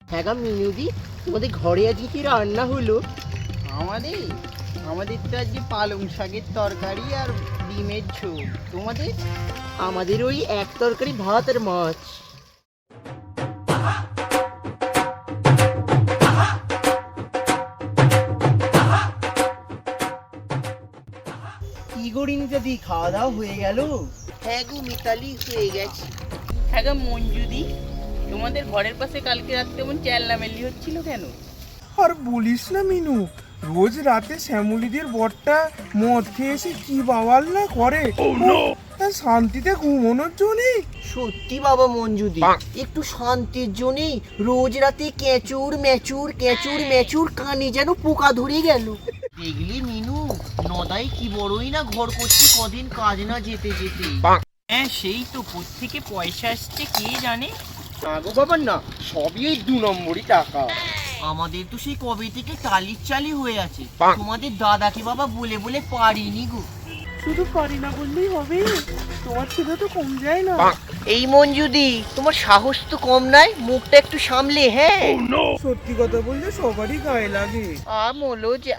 হ্যাঁ গা মিনুদি, তোমাদের ঘরে আজকে কি রান্না হলো? আমাদের আমাদের তো আজকে পালং শাকের তরকারি আর ডিমের ঝোল। তোমাদের? আমাদের ওই এক তরকারি ভাত আর মাছ। কি করিনি দাদি, খাওয়া দাওয়া হয়ে গেল? হ্যাঁ গো মিতালি, হয়ে গেছে। হ্যাঁ গো মঞ্জুদি, তোমাদের ঘরের পাশে কালকে রাত্রে এমন চেল্লামেল্লি হচ্ছিল কেন? আর বলিস না মিনু, রোজ রাতে শ্যামলীদের বরটা মদ খেয়ে এসে কি বাওয়াল না করে। তা শান্তিতে ঘুমানোর জন্যই। সত্যি বাবা মঞ্জুদি, একটু শান্তির জন্যই রোজ রাতে কেঁচুর ম্যাচুর কেঁচুর ম্যাচুর কানে যেন পোকা ধরে গেল। দেখলি মিনু, নদাই কি বড়ই না ঘর করছি কদিন কাজ না যেতে যেতে। হ্যাঁ সেই তো, কোত্থেকে পয়সা আসছে কে জানে। না গো বাবা না, সবই এই 2 নম্বরই টাকা। আমাদের তো সেই কবে থেকে টালির চালি হয়ে আছে। তোমাদের দাদাকে বাবা বলে বলে পারিনি গো। শুধু পারি না বললেই হবে, তোমার ছেলে তো কম যায় না। এই মঞ্জুদি, তোমার সাহস তো কম নাই, মুখটা একটু সামলে। হ্যাঁ সত্যি কথা বললে সবারই গায়ে লাগে। আমলো যা।